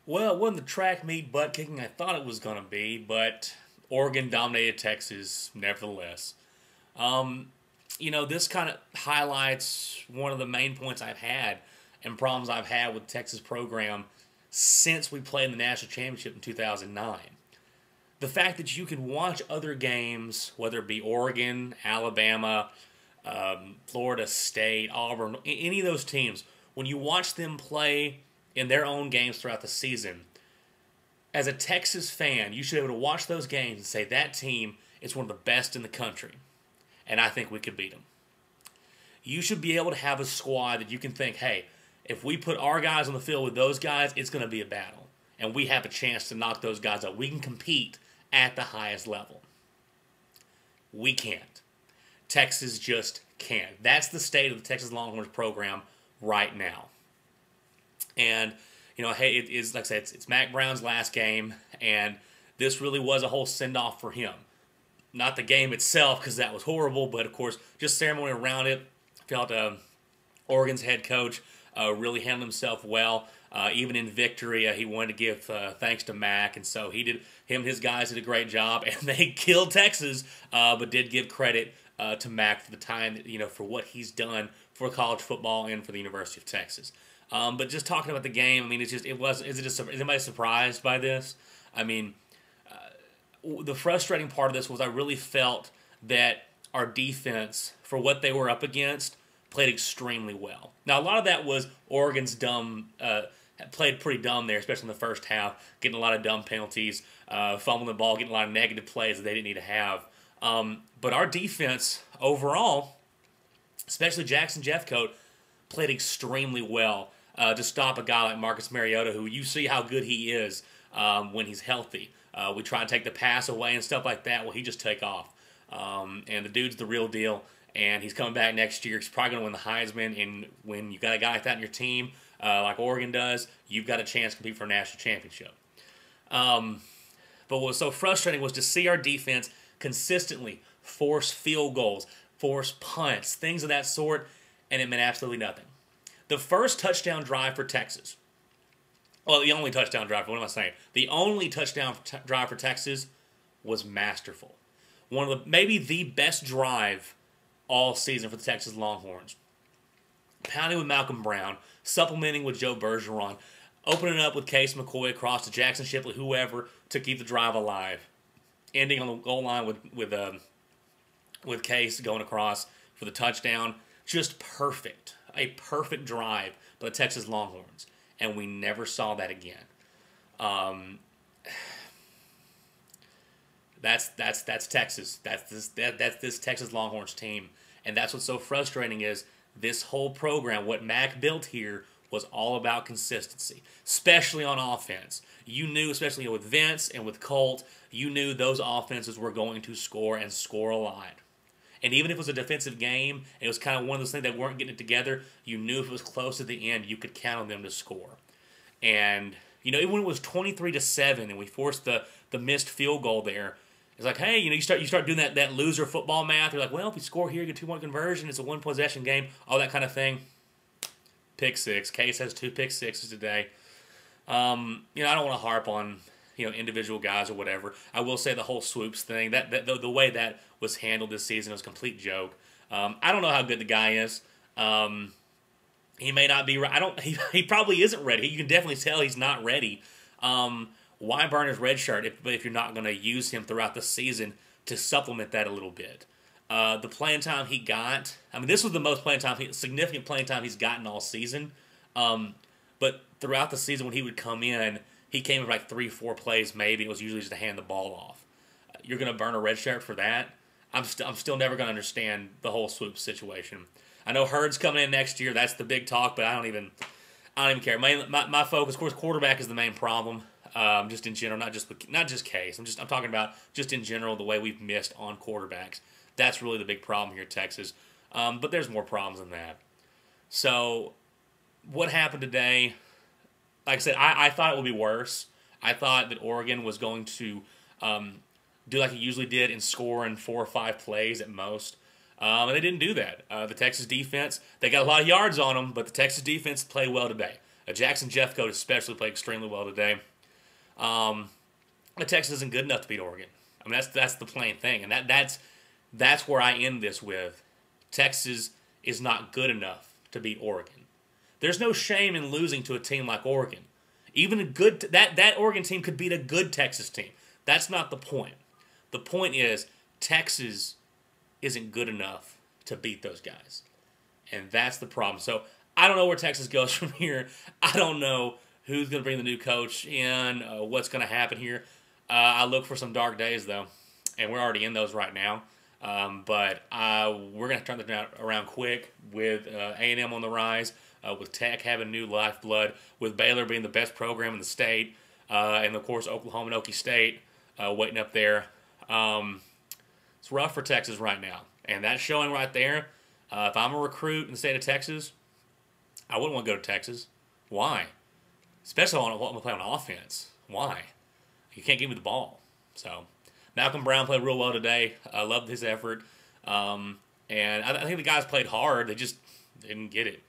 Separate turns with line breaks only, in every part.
Well, it wasn't the track meet butt kicking I thought it was going to be, but Oregon dominated Texas nevertheless. Um, this kind of highlights one of the main points I've had and problems I've had with Texas program since we played in the national championship in 2009. The fact that you can watch other games, whether it be Oregon, Alabama, Florida State, Auburn, any of those teams, when you watch them play in their own games throughout the season, as a Texas fan, you should be able to watch those games and say that team is one of the best in the country, and I think we could beat them. You should be able to have a squad that you can think, hey, if we put our guys on the field with those guys, it's going to be a battle, and we have a chance to knock those guys out. We can compete at the highest level. We can't. Texas just can't. That's the state of the Texas Longhorns program right now. And, hey, it is, like I said, it's Mack Brown's last game, and this really was a whole send-off for him. Not the game itself, because that was horrible, but, of course, just ceremony around it. I felt Oregon's head coach really handled himself well. Even in victory, he wanted to give thanks to Mack, and so him and his guys did a great job, and they killed Texas, but did give credit to Mack for the time, for what he's done for college football and for the University of Texas. But just talking about the game, I mean, is anybody surprised by this? I mean, the frustrating part of this was I really felt that our defense, for what they were up against, played extremely well. Now, a lot of that was Oregon's played pretty dumb there, especially in the first half, getting a lot of dumb penalties, fumbling the ball, getting a lot of negative plays that they didn't need to have. But our defense overall, especially Jackson Jeffcoat, played extremely well to stop a guy like Marcus Mariota, who you see how good he is when he's healthy. We try to take the pass away and stuff like that. Well, he just take off. And the dude's the real deal, and he's coming back next year. He's probably going to win the Heisman, and when you've got a guy like that in your team, like Oregon does, you've got a chance to compete for a national championship. But what was so frustrating was to see our defense consistently force field goals, force punts, things of that sort, and it meant absolutely nothing. The first touchdown drive for Texas, well, the only touchdown drive, what am I saying? The only touchdown drive for Texas was masterful. One of maybe the best drive all season for the Texas Longhorns. Pounding with Malcolm Brown, supplementing with Joe Bergeron, opening up with Case McCoy across to Jackson Shipley, whoever, to keep the drive alive. Ending on the goal line with Case going across for the touchdown. Just perfect. A perfect drive by the Texas Longhorns. And we never saw that again. That's Texas. That's this Texas Longhorns team. And that's what's so frustrating is this whole program, what Mack built here, was all about consistency, especially on offense. You knew, especially with Vince and with Colt, you knew those offenses were going to score and score a lot. And even if it was a defensive game, it was kind of one of those things that weren't getting it together, you knew if it was close at the end, you could count on them to score. And, even when it was 23-7 and we forced the missed field goal there, it's like, hey, you start doing that loser football math. You're like, well, if we score here, you get 2-1 conversion, it's a one-possession game, all that kind of thing. Pick six. Case has 2 pick sixes today. I don't want to harp on individual guys or whatever. I will say the whole swoops thing, the way that was handled this season was a complete joke. I don't know how good the guy is. He may not be. He probably isn't ready. You can definitely tell he's not ready. Why burn his red shirt if you're not going to use him throughout the season to supplement that a little bit? The playing time he got, this was the most significant playing time he's gotten all season. But throughout the season when he would come in, he came in like 3-4 plays maybe. It was usually just to hand the ball off. You're going to burn a red shirt for that? I'm still never going to understand the whole swoop situation. I know Hurd's coming in next year. That's the big talk, but I don't even care. My focus, of course, quarterback is the main problem. Just in general, not just Case. I'm talking about just in general the way we've missed on quarterbacks. That's really the big problem here at Texas. But there's more problems than that. So what happened today? Like I said, I thought it would be worse. I thought that Oregon was going to do like it usually did and score in 4 or 5 plays at most. And they didn't do that. The Texas defense, they got a lot of yards on them, but the Texas defense played well today. Jackson Jeffcoat especially played extremely well today. But Texas isn't good enough to beat Oregon. I mean, that's the plain thing, and that's where I end this with. Texas is not good enough to beat Oregon. There's no shame in losing to a team like Oregon. Even a good that Oregon team could beat a good Texas team. That's not the point. The point is Texas isn't good enough to beat those guys, and that's the problem. So I don't know where Texas goes from here. I don't know who's going to bring the new coach in, what's going to happen here. I look for some dark days, though, and we're already in those right now. But we're going to turn that around quick with A&M on the rise, with Tech having new lifeblood, with Baylor being the best program in the state, and, of course, Oklahoma and Okie State waiting up there. It's rough for Texas right now, and that's showing right there. If I'm a recruit in the state of Texas, I wouldn't want to go to Texas. Why? Especially when I'm playing on offense. Why? You can't give me the ball. So, Malcolm Brown played real well today. I loved his effort. And I think the guys played hard. They just didn't get it,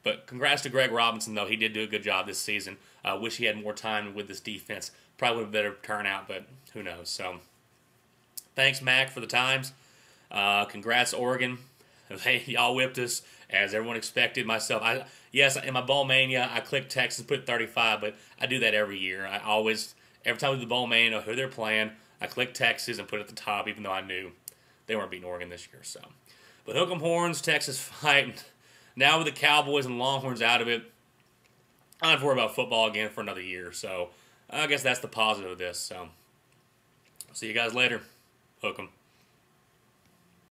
But congrats to Greg Robinson, though. He did do a good job this season. Wish he had more time with this defense. Probably would have better turnout, but who knows. So, thanks, Mac, for the times. Congrats, Oregon. Y'all whipped us, as everyone expected. Myself, yes, in my Bowl Mania, I clicked Texas, put 35, but I do that every year. Every time we do the Bowl Mania, who they're playing, I click Texas and put it at the top, even though I knew they weren't beating Oregon this year. So, but hook 'em horns, Texas fighting. Now with the Cowboys and Longhorns out of it, I don't have to worry about football again for another year. So, I guess that's the positive of this. So, see you guys later. Hook 'em.